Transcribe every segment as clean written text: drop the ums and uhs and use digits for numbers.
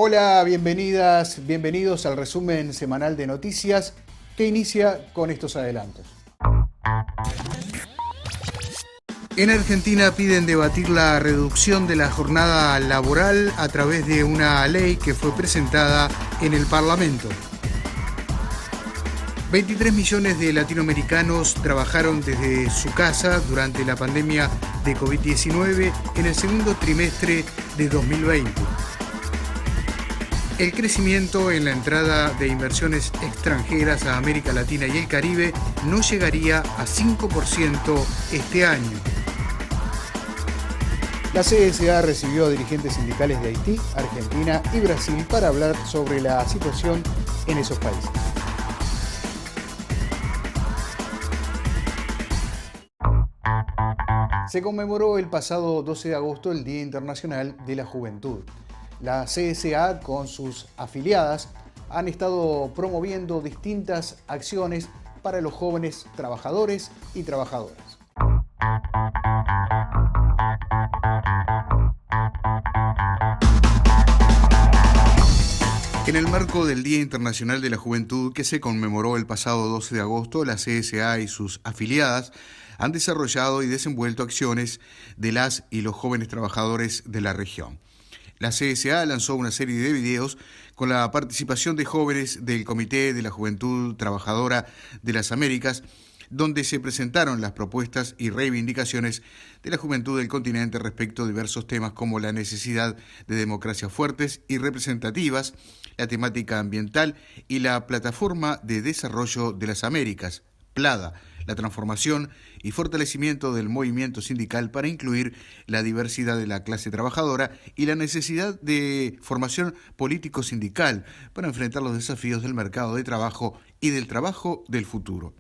Hola, bienvenidas, bienvenidos al resumen semanal de noticias que inicia con estos adelantos. En Argentina piden debatir la reducción de la jornada laboral a través de una ley que fue presentada en el Parlamento. 23 millones de latinoamericanos trabajaron desde su casa durante la pandemia de COVID-19 en el segundo trimestre de 2020. El crecimiento en la entrada de inversiones extranjeras a América Latina y el Caribe no llegaría a 5% este año. La CSA recibió a dirigentes sindicales de Haití, Argentina y Brasil para hablar sobre la situación en esos países. Se conmemoró el pasado 12 de agosto el Día Internacional de la Juventud. La CSA, con sus afiliadas, han estado promoviendo distintas acciones para los jóvenes trabajadores y trabajadoras. En el marco del Día Internacional de la Juventud, que se conmemoró el pasado 12 de agosto, la CSA y sus afiliadas han desarrollado y desenvuelto acciones de las y los jóvenes trabajadores de la región. La CSA lanzó una serie de videos con la participación de jóvenes del Comité de la Juventud Trabajadora de las Américas, donde se presentaron las propuestas y reivindicaciones de la juventud del continente respecto a diversos temas como la necesidad de democracias fuertes y representativas, la temática ambiental y la Plataforma de Desarrollo de las Américas, PLADA, la transformación y fortalecimiento del movimiento sindical para incluir la diversidad de la clase trabajadora y la necesidad de formación político-sindical para enfrentar los desafíos del mercado de trabajo y del trabajo del futuro.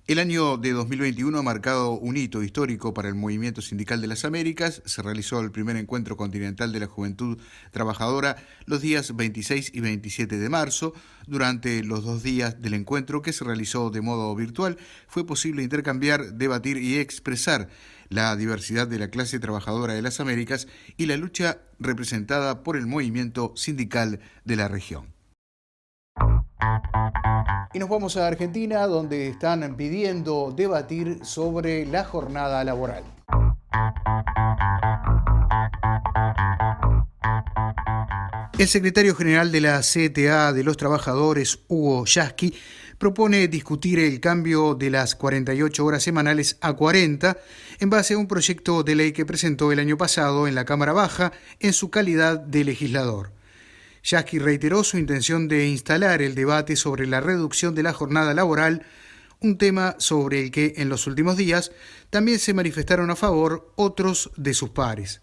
El año de 2021 ha marcado un hito histórico para el movimiento sindical de las Américas. Se realizó el primer encuentro continental de la juventud trabajadora los días 26 y 27 de marzo. Durante los 2 días del encuentro, que se realizó de modo virtual, fue posible intercambiar, debatir y expresar la diversidad de la clase trabajadora de las Américas y la lucha representada por el movimiento sindical de la región. Y nos vamos a Argentina, donde están pidiendo debatir sobre la jornada laboral. El secretario general de la CTA de los Trabajadores, Hugo Yasky, propone discutir el cambio de las 48 horas semanales a 40 en base a un proyecto de ley que presentó el año pasado en la Cámara Baja en su calidad de legislador. Yasky reiteró su intención de instalar el debate sobre la reducción de la jornada laboral, un tema sobre el que en los últimos días también se manifestaron a favor otros de sus pares.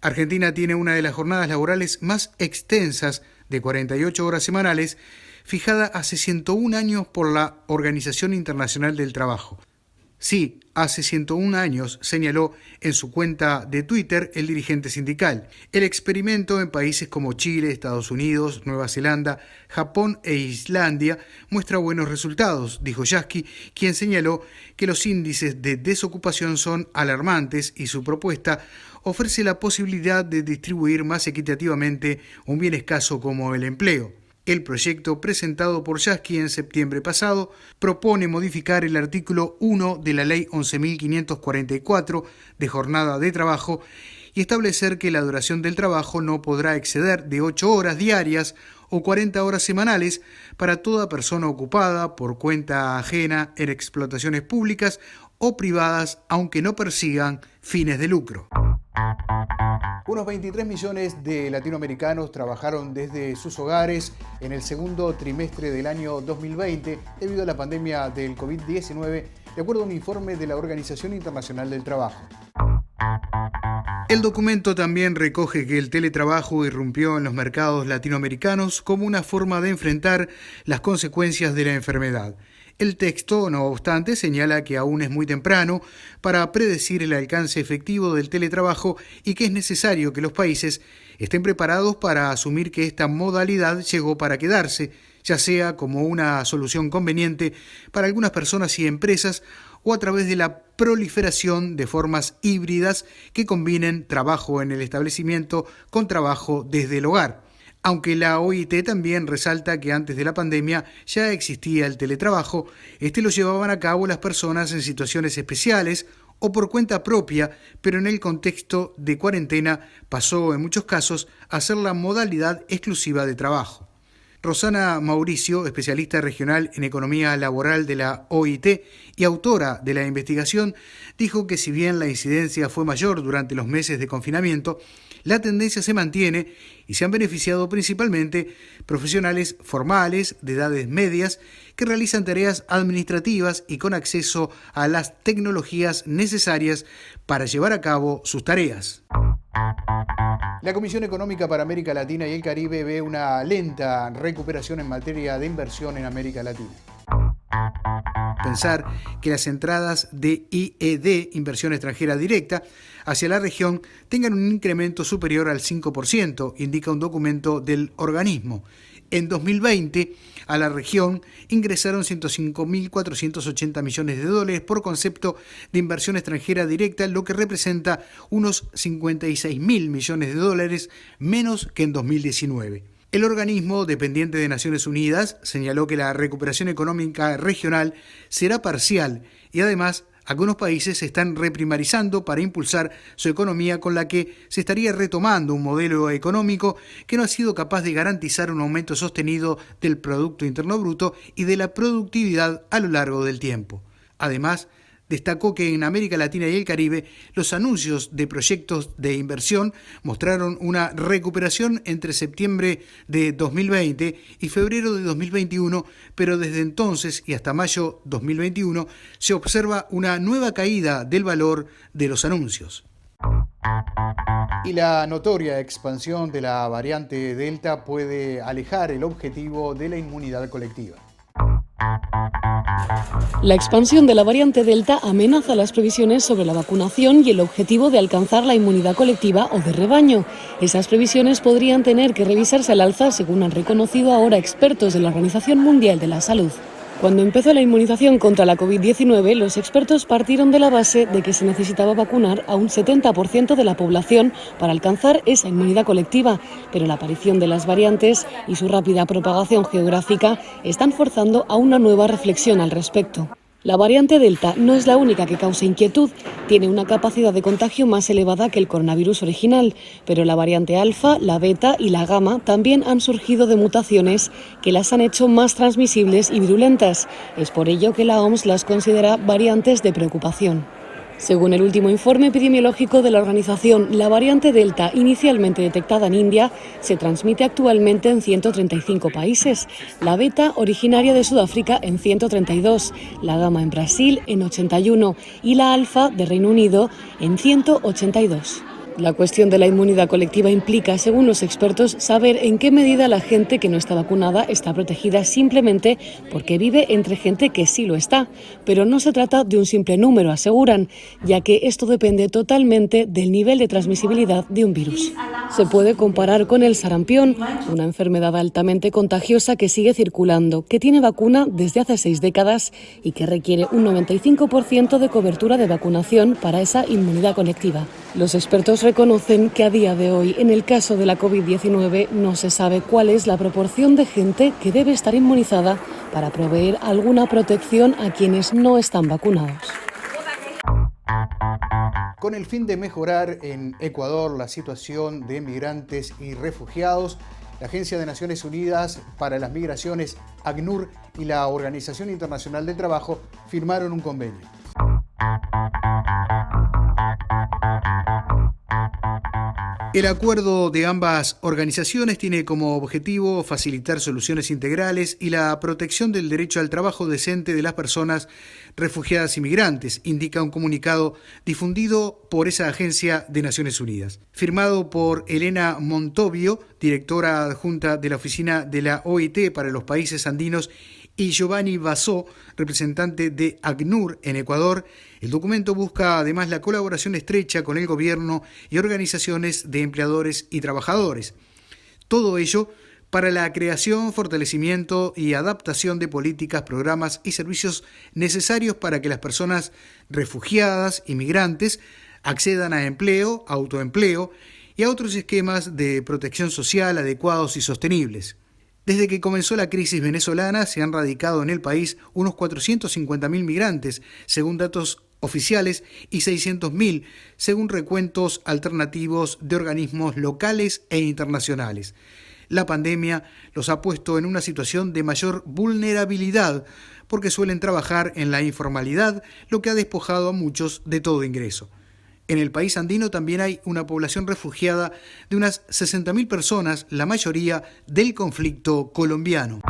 Argentina tiene una de las jornadas laborales más extensas de 48 horas semanales, fijada hace 101 años por la Organización Internacional del Trabajo. Sí, hace 101 años, señaló en su cuenta de Twitter el dirigente sindical. El experimento en países como Chile, Estados Unidos, Nueva Zelanda, Japón e Islandia muestra buenos resultados, dijo Yasky, quien señaló que los índices de desocupación son alarmantes y su propuesta ofrece la posibilidad de distribuir más equitativamente un bien escaso como el empleo. El proyecto presentado por Yasky en septiembre pasado propone modificar el artículo 1 de la Ley 11.544 de jornada de trabajo y establecer que la duración del trabajo no podrá exceder de 8 horas diarias o 40 horas semanales para toda persona ocupada por cuenta ajena en explotaciones públicas o privadas, aunque no persigan fines de lucro. Unos 23 millones de latinoamericanos trabajaron desde sus hogares en el segundo trimestre del año 2020 debido a la pandemia del COVID-19, de acuerdo a un informe de la Organización Internacional del Trabajo. El documento también recoge que el teletrabajo irrumpió en los mercados latinoamericanos como una forma de enfrentar las consecuencias de la enfermedad. El texto, no obstante, señala que aún es muy temprano para predecir el alcance efectivo del teletrabajo y que es necesario que los países estén preparados para asumir que esta modalidad llegó para quedarse, ya sea como una solución conveniente para algunas personas y empresas o a través de la proliferación de formas híbridas que combinen trabajo en el establecimiento con trabajo desde el hogar. Aunque la OIT también resalta que antes de la pandemia ya existía el teletrabajo, lo llevaban a cabo las personas en situaciones especiales o por cuenta propia, pero en el contexto de cuarentena pasó en muchos casos a ser la modalidad exclusiva de trabajo. Rosana Mauricio, especialista regional en economía laboral de la OIT y autora de la investigación, dijo que si bien la incidencia fue mayor durante los meses de confinamiento, la tendencia se mantiene y se han beneficiado principalmente profesionales formales de edades medias que realizan tareas administrativas y con acceso a las tecnologías necesarias para llevar a cabo sus tareas. La Comisión Económica para América Latina y el Caribe ve una lenta recuperación en materia de inversión en América Latina. Pensar que las entradas de IED, inversión extranjera directa, hacia la región tengan un incremento superior al 5%, indica un documento del organismo. En 2020, a la región ingresaron 105.480 millones de dólares por concepto de inversión extranjera directa, lo que representa unos 56.000 millones de dólares menos que en 2019. El organismo, dependiente de Naciones Unidas, señaló que la recuperación económica regional será parcial y además algunos países se están reprimarizando para impulsar su economía, con la que se estaría retomando un modelo económico que no ha sido capaz de garantizar un aumento sostenido del Producto Interno Bruto y de la productividad a lo largo del tiempo. Además, destacó que en América Latina y el Caribe los anuncios de proyectos de inversión mostraron una recuperación entre septiembre de 2020 y febrero de 2021, pero desde entonces y hasta mayo 2021 se observa una nueva caída del valor de los anuncios. Y la notoria expansión de la variante Delta puede alejar el objetivo de la inmunidad colectiva. La expansión de la variante Delta amenaza las previsiones sobre la vacunación y el objetivo de alcanzar la inmunidad colectiva o de rebaño. Esas previsiones podrían tener que revisarse al alza, según han reconocido ahora expertos de la Organización Mundial de la Salud. Cuando empezó la inmunización contra la COVID-19, los expertos partieron de la base de que se necesitaba vacunar a un 70% de la población para alcanzar esa inmunidad colectiva, pero la aparición de las variantes y su rápida propagación geográfica están forzando a una nueva reflexión al respecto. La variante Delta no es la única que causa inquietud, tiene una capacidad de contagio más elevada que el coronavirus original, pero la variante Alfa, la Beta y la Gamma también han surgido de mutaciones que las han hecho más transmisibles y virulentas. Es por ello que la OMS las considera variantes de preocupación. Según el último informe epidemiológico de la organización, la variante Delta, inicialmente detectada en India, se transmite actualmente en 135 países, la Beta, originaria de Sudáfrica, en 132, la Gamma en Brasil en 81 y la Alfa de Reino Unido en 182. La cuestión de la inmunidad colectiva implica, según los expertos, saber en qué medida la gente que no está vacunada está protegida simplemente porque vive entre gente que sí lo está. Pero no se trata de un simple número, aseguran, ya que esto depende totalmente del nivel de transmisibilidad de un virus. Se puede comparar con el sarampión, una enfermedad altamente contagiosa que sigue circulando, que tiene vacuna desde hace 6 décadas y que requiere un 95% de cobertura de vacunación para esa inmunidad colectiva. Los expertos reconocen que a día de hoy, en el caso de la COVID-19, no se sabe cuál es la proporción de gente que debe estar inmunizada para proveer alguna protección a quienes no están vacunados. Con el fin de mejorar en Ecuador la situación de migrantes y refugiados, la Agencia de Naciones Unidas para las Migraciones, ACNUR, y la Organización Internacional del Trabajo firmaron un convenio. El acuerdo de ambas organizaciones tiene como objetivo facilitar soluciones integrales y la protección del derecho al trabajo decente de las personas refugiadas y migrantes, indica un comunicado difundido por esa agencia de Naciones Unidas. Firmado por Elena Montovio, directora adjunta de la Oficina de la OIT para los Países Andinos, y Giovanni Basso, representante de ACNUR en Ecuador, el documento busca además la colaboración estrecha con el gobierno y organizaciones de empleadores y trabajadores. Todo ello para la creación, fortalecimiento y adaptación de políticas, programas y servicios necesarios para que las personas refugiadas y migrantes accedan a empleo, autoempleo y a otros esquemas de protección social adecuados y sostenibles. Desde que comenzó la crisis venezolana se han radicado en el país unos 450.000 migrantes, según datos oficiales, y 600.000, según recuentos alternativos de organismos locales e internacionales. La pandemia los ha puesto en una situación de mayor vulnerabilidad porque suelen trabajar en la informalidad, lo que ha despojado a muchos de todo ingreso. En el país andino también hay una población refugiada de unas 60.000 personas, la mayoría del conflicto colombiano.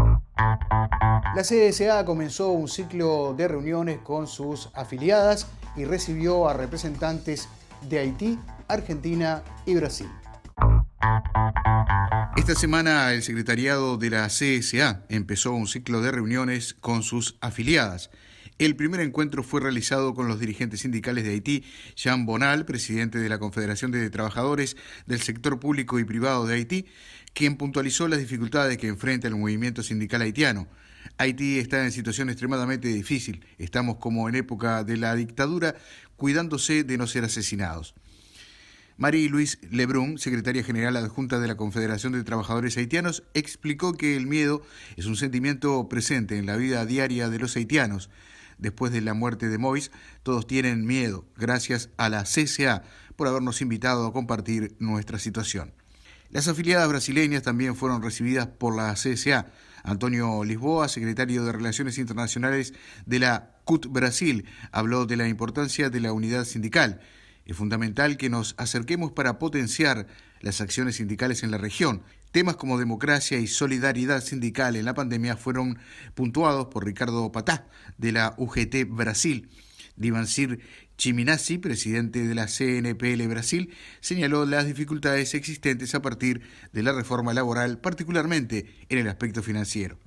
La CSA comenzó un ciclo de reuniones con sus afiliadas y recibió a representantes de Haití, Argentina y Brasil. Esta semana el secretariado de la CSA empezó un ciclo de reuniones con sus afiliadas. El primer encuentro fue realizado con los dirigentes sindicales de Haití, Jean Bonal, presidente de la Confederación de Trabajadores del Sector Público y Privado de Haití, quien puntualizó las dificultades que enfrenta el movimiento sindical haitiano. Haití está en situación extremadamente difícil. Estamos como en época de la dictadura, cuidándose de no ser asesinados. Marie-Louise Lebrun, secretaria general adjunta de la Confederación de Trabajadores Haitianos, explicó que el miedo es un sentimiento presente en la vida diaria de los haitianos. Después de la muerte de Moïse, todos tienen miedo, gracias a la CSA por habernos invitado a compartir nuestra situación. Las afiliadas brasileñas también fueron recibidas por la CSA. Antonio Lisboa, secretario de Relaciones Internacionales de la CUT Brasil, habló de la importancia de la unidad sindical. Es fundamental que nos acerquemos para potenciar las acciones sindicales en la región. Temas como democracia y solidaridad sindical en la pandemia fueron puntuados por Ricardo Patá, de la UGT Brasil. Divansir Chiminasi, presidente de la CNPL Brasil, señaló las dificultades existentes a partir de la reforma laboral, particularmente en el aspecto financiero.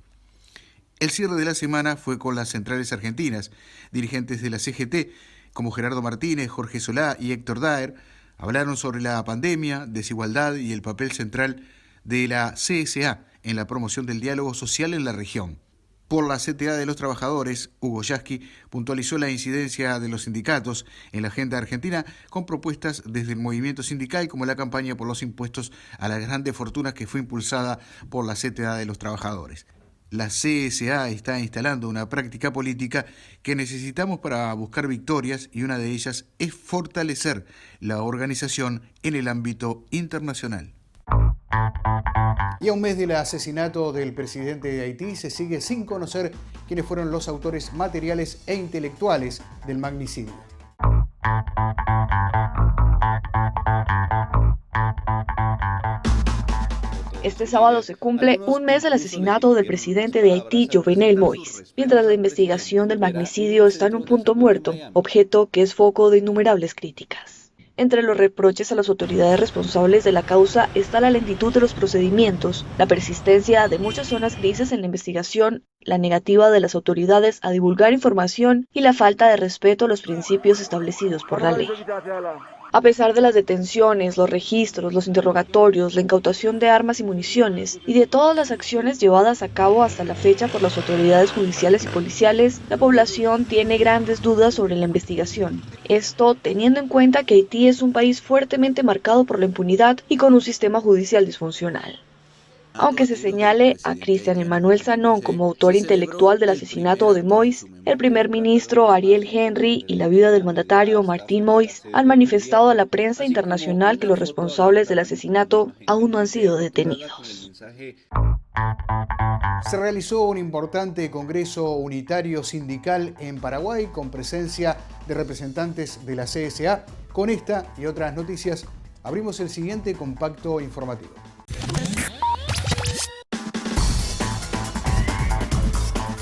El cierre de la semana fue con las centrales argentinas. Dirigentes de la CGT, como Gerardo Martínez, Jorge Solá y Héctor Daer, hablaron sobre la pandemia, desigualdad y el papel central de la CSA en la promoción del diálogo social en la región. Por la CTA de los Trabajadores, Hugo Yasky puntualizó la incidencia de los sindicatos en la agenda argentina con propuestas desde el movimiento sindical como la campaña por los impuestos a las grandes fortunas que fue impulsada por la CTA de los Trabajadores. La CSA está instalando una práctica política que necesitamos para buscar victorias y una de ellas es fortalecer la organización en el ámbito internacional. Y a un mes del asesinato del presidente de Haití se sigue sin conocer quiénes fueron los autores materiales e intelectuales del magnicidio. Este sábado se cumple un mes del asesinato del presidente de Haití, Jovenel Moïse, mientras la investigación del magnicidio está en un punto muerto, objeto que es foco de innumerables críticas. Entre los reproches a las autoridades responsables de la causa está la lentitud de los procedimientos, la persistencia de muchas zonas grises en la investigación, la negativa de las autoridades a divulgar información y la falta de respeto a los principios establecidos por la ley. A pesar de las detenciones, los registros, los interrogatorios, la incautación de armas y municiones y de todas las acciones llevadas a cabo hasta la fecha por las autoridades judiciales y policiales, la población tiene grandes dudas sobre la investigación. Esto teniendo en cuenta que Haití es un país fuertemente marcado por la impunidad y con un sistema judicial disfuncional. Aunque se señale a Cristian Emmanuel Sanón como autor intelectual del asesinato de Moïse, el primer ministro Ariel Henry y la viuda del mandatario Martín Moïse han manifestado a la prensa internacional que los responsables del asesinato aún no han sido detenidos. Se realizó un importante congreso unitario sindical en Paraguay con presencia de representantes de la CSA. Con esta y otras noticias abrimos el siguiente compacto informativo.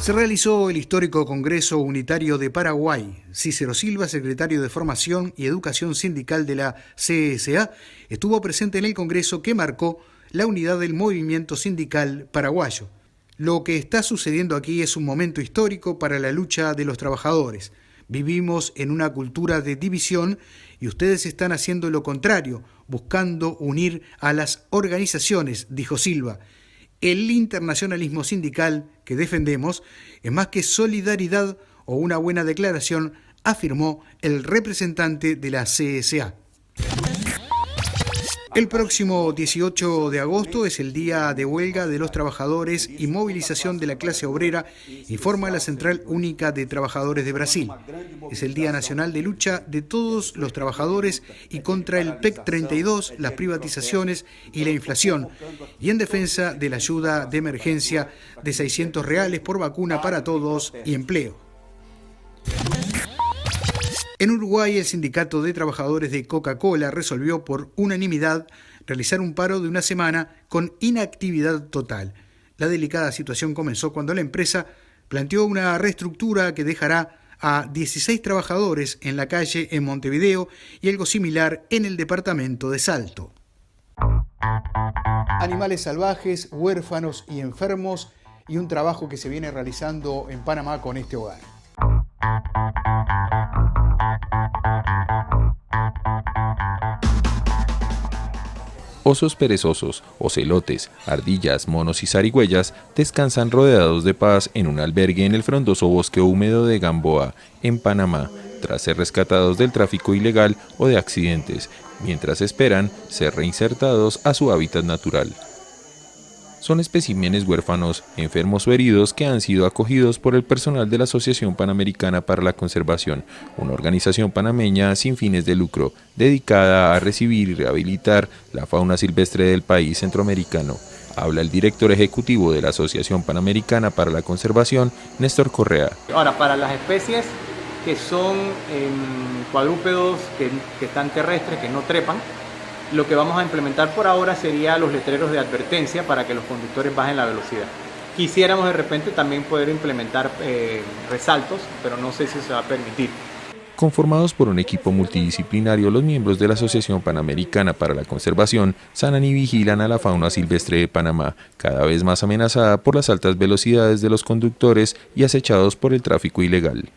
Se realizó el histórico Congreso Unitario de Paraguay. Cícero Silva, secretario de Formación y Educación Sindical de la CSA, estuvo presente en el Congreso que marcó la unidad del movimiento sindical paraguayo. Lo que está sucediendo aquí es un momento histórico para la lucha de los trabajadores. Vivimos en una cultura de división y ustedes están haciendo lo contrario, buscando unir a las organizaciones, dijo Silva. El internacionalismo sindical que defendemos es más que solidaridad o una buena declaración, afirmó el representante de la CSA. El próximo 18 de agosto es el día de huelga de los trabajadores y movilización de la clase obrera, informa la Central Única de Trabajadores de Brasil. Es el Día Nacional de Lucha de todos los trabajadores y contra el PEC 32, las privatizaciones y la inflación, y en defensa de la ayuda de emergencia de R$600 por vacuna para todos y empleo. En Uruguay, el Sindicato de Trabajadores de Coca-Cola resolvió por unanimidad realizar un paro de una semana con inactividad total. La delicada situación comenzó cuando la empresa planteó una reestructura que dejará a 16 trabajadores en la calle en Montevideo y algo similar en el departamento de Salto. Animales salvajes, huérfanos y enfermos, y un trabajo que se viene realizando en Panamá con este hogar. Osos perezosos, ocelotes, ardillas, monos y zarigüeyas descansan rodeados de paz en un albergue en el frondoso bosque húmedo de Gamboa, en Panamá, tras ser rescatados del tráfico ilegal o de accidentes, mientras esperan ser reinsertados a su hábitat natural. Son especímenes huérfanos, enfermos o heridos que han sido acogidos por el personal de la Asociación Panamericana para la Conservación, una organización panameña sin fines de lucro, dedicada a recibir y rehabilitar la fauna silvestre del país centroamericano. Habla el director ejecutivo de la Asociación Panamericana para la Conservación, Néstor Correa. Ahora, para las especies que son cuadrúpedos, que están terrestres, que no trepan, lo que vamos a implementar por ahora sería los letreros de advertencia para que los conductores bajen la velocidad. Quisiéramos de repente también poder implementar resaltos, pero no sé si se va a permitir. Conformados por un equipo multidisciplinario, los miembros de la Asociación Panamericana para la Conservación sanan y vigilan a la fauna silvestre de Panamá, cada vez más amenazada por las altas velocidades de los conductores y acechados por el tráfico ilegal.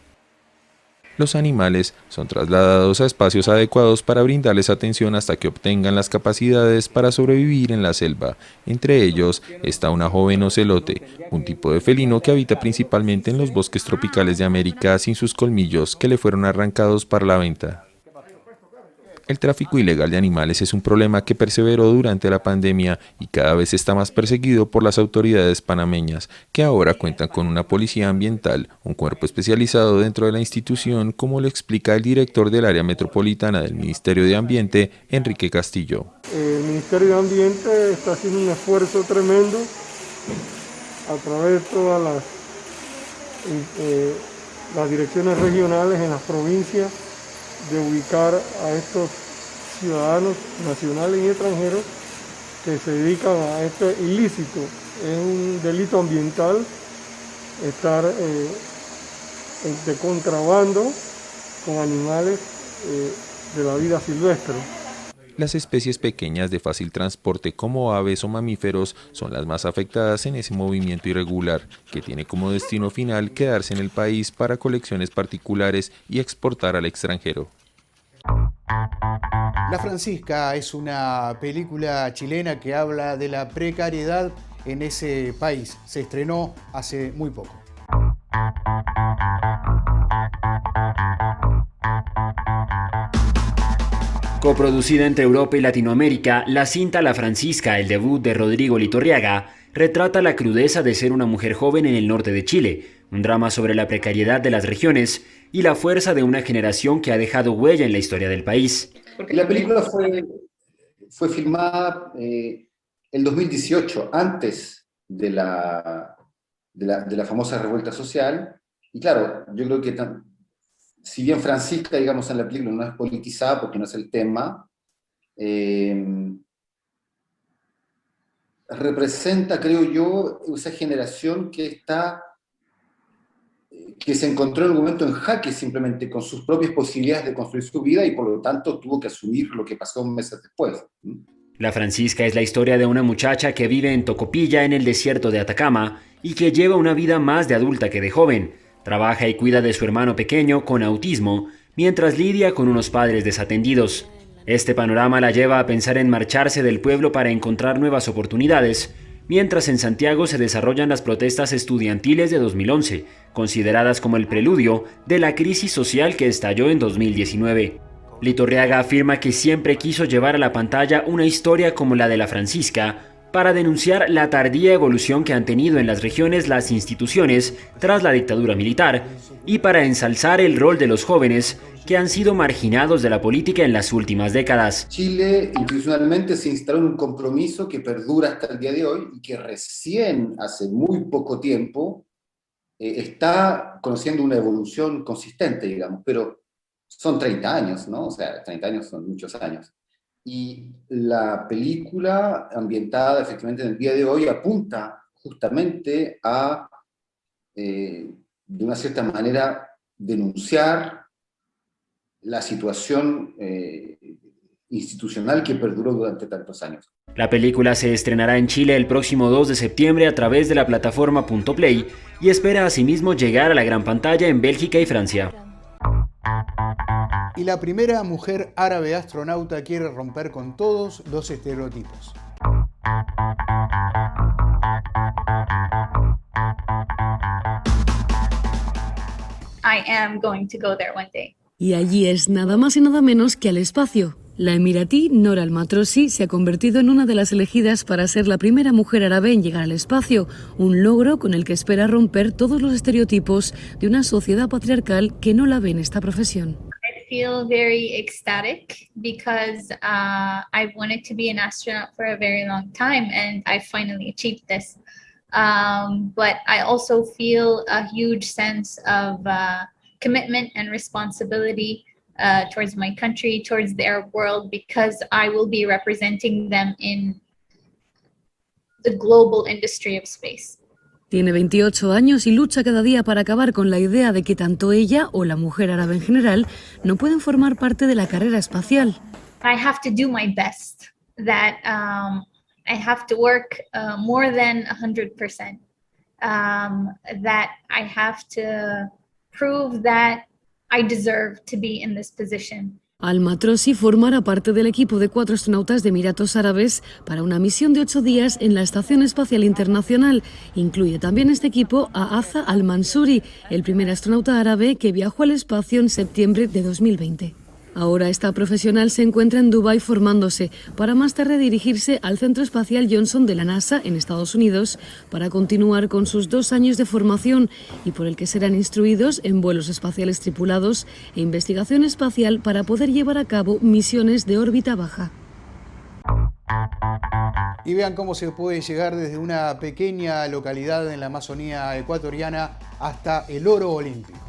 Los animales son trasladados a espacios adecuados para brindarles atención hasta que obtengan las capacidades para sobrevivir en la selva. Entre ellos está una joven ocelote, un tipo de felino que habita principalmente en los bosques tropicales de América sin sus colmillos que le fueron arrancados para la venta. El tráfico ilegal de animales es un problema que perseveró durante la pandemia y cada vez está más perseguido por las autoridades panameñas, que ahora cuentan con una policía ambiental, un cuerpo especializado dentro de la institución, como lo explica el director del área metropolitana del Ministerio de Ambiente, Enrique Castillo. El Ministerio de Ambiente está haciendo un esfuerzo tremendo a través de todas las direcciones regionales en las provincias, de ubicar a estos ciudadanos nacionales y extranjeros que se dedican a este ilícito. Es un delito ambiental estar de contrabando con animales de la vida silvestre. Las especies pequeñas de fácil transporte como aves o mamíferos son las más afectadas en ese movimiento irregular, que tiene como destino final quedarse en el país para colecciones particulares y exportar al extranjero. La Francisca es una película chilena que habla de la precariedad en ese país. Se estrenó hace muy poco. Coproducida entre Europa y Latinoamérica, la cinta La Francisca, el debut de Rodrigo Litorriaga, retrata la crudeza de ser una mujer joven en el norte de Chile, un drama sobre la precariedad de las regiones y la fuerza de una generación que ha dejado huella en la historia del país. La película fue filmada el 2018, antes de la famosa revuelta social, y claro, yo creo que si bien Francisca, digamos, en la película no es politizada porque no es el tema, representa, creo yo, esa generación que se encontró en el momento en jaque simplemente con sus propias posibilidades de construir su vida y por lo tanto tuvo que asumir lo que pasó meses después. La Francisca es la historia de una muchacha que vive en Tocopilla, en el desierto de Atacama, y que lleva una vida más de adulta que de joven. Trabaja y cuida de su hermano pequeño con autismo, mientras lidia con unos padres desatendidos. Este panorama la lleva a pensar en marcharse del pueblo para encontrar nuevas oportunidades, mientras en Santiago se desarrollan las protestas estudiantiles de 2011, consideradas como el preludio de la crisis social que estalló en 2019. Litorriaga afirma que siempre quiso llevar a la pantalla una historia como la de la Francisca, para denunciar la tardía evolución que han tenido en las regiones las instituciones tras la dictadura militar y para ensalzar el rol de los jóvenes que han sido marginados de la política en las últimas décadas. Chile institucionalmente se instaló en un compromiso que perdura hasta el día de hoy y que recién hace muy poco tiempo está conociendo una evolución consistente, digamos, pero son 30 años, ¿no? O sea, 30 años son muchos años. Y la película ambientada efectivamente en el día de hoy apunta justamente a, de una cierta manera, denunciar la situación institucional que perduró durante tantos años. La película se estrenará en Chile el próximo 2 de septiembre a través de la plataforma .play y espera asimismo llegar a la gran pantalla en Bélgica y Francia. Y la primera mujer árabe astronauta quiere romper con todos los estereotipos. I am going to go there one day. Y allí es nada más y nada menos que al espacio. La emiratí Nora Al-Matrosi se ha convertido en una de las elegidas para ser la primera mujer árabe en llegar al espacio, un logro con el que espera romper todos los estereotipos de una sociedad patriarcal que no la ve en esta profesión. I feel very ecstatic because I've wanted to be an astronaut for a very long time and I finally achieved this. But I also feel a huge sense of commitment and responsibility towards my country, towards the Arab world, because I will be representing them in the global industry of space. Tiene 28 años y lucha cada día para acabar con la idea de que tanto ella o la mujer árabe en general no pueden formar parte de la carrera espacial. I have to do my best, that I have to work more than 100%, that I have to prove that I deserve to be in this position. Al-Matrosi formará parte del equipo de 4 astronautas de Emiratos Árabes para una misión de 8 días en la Estación Espacial Internacional. Incluye también este equipo a Aza Al-Mansuri, el primer astronauta árabe que viajó al espacio en septiembre de 2020. Ahora esta profesional se encuentra en Dubái formándose, para más tarde dirigirse al Centro Espacial Johnson de la NASA en Estados Unidos para continuar con sus 2 años de formación y por el que serán instruidos en vuelos espaciales tripulados e investigación espacial para poder llevar a cabo misiones de órbita baja. Y vean cómo se puede llegar desde una pequeña localidad en la Amazonía ecuatoriana hasta el oro olímpico.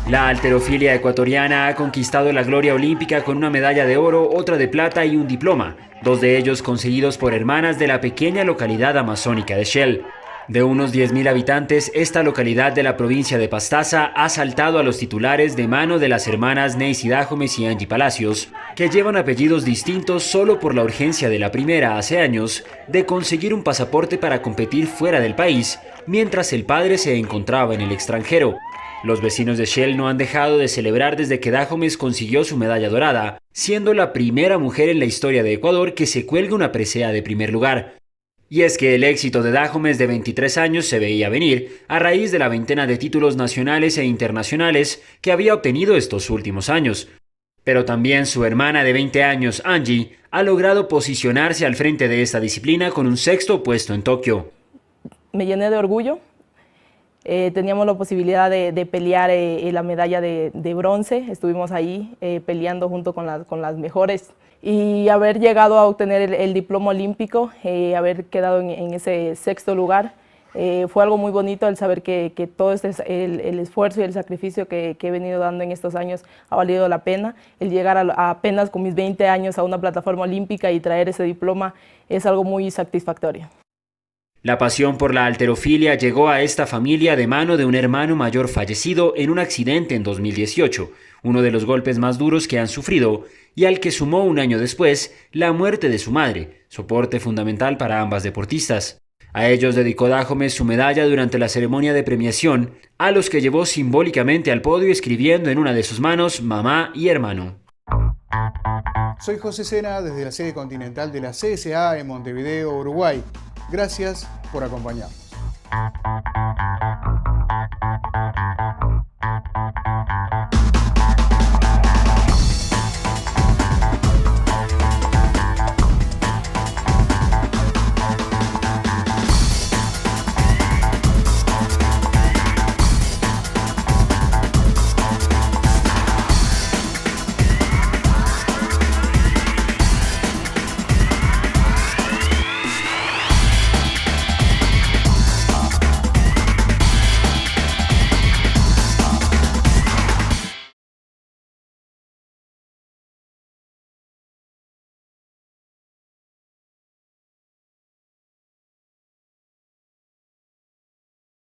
La halterofilia ecuatoriana ha conquistado la gloria olímpica con una medalla de oro, otra de plata y un diploma, 2 de ellos conseguidos por hermanas de la pequeña localidad amazónica de Shell. De unos 10.000 habitantes, esta localidad de la provincia de Pastaza ha saltado a los titulares de mano de las hermanas Neisy Dajomes y Angie Palacios, que llevan apellidos distintos solo por la urgencia de la primera hace años de conseguir un pasaporte para competir fuera del país, mientras el padre se encontraba en el extranjero. Los vecinos de Shell no han dejado de celebrar desde que Dajomes consiguió su medalla dorada, siendo la primera mujer en la historia de Ecuador que se cuelga una presea de primer lugar. Y es que el éxito de Dajomes de 23 años se veía venir a raíz de la veintena de títulos nacionales e internacionales que había obtenido estos últimos años. Pero también su hermana de 20 años, Angie, ha logrado posicionarse al frente de esta disciplina con un 6º puesto en Tokio. Me llené de orgullo. Teníamos la posibilidad de pelear la medalla de bronce, estuvimos ahí peleando junto con las mejores y haber llegado a obtener el diploma olímpico, haber quedado en ese 6º lugar, fue algo muy bonito el saber que todo el esfuerzo y el sacrificio que he venido dando en estos años ha valido la pena. El llegar apenas con mis 20 años a una plataforma olímpica y traer ese diploma es algo muy satisfactorio. La pasión por la halterofilia llegó a esta familia de mano de un hermano mayor fallecido en un accidente en 2018, uno de los golpes más duros que han sufrido, y al que sumó un año después la muerte de su madre, soporte fundamental para ambas deportistas. A ellos dedicó Dajomes su medalla durante la ceremonia de premiación, a los que llevó simbólicamente al podio escribiendo en una de sus manos mamá y hermano. Soy José Sena desde la sede continental de la CSA en Montevideo, Uruguay. Gracias por acompañarnos.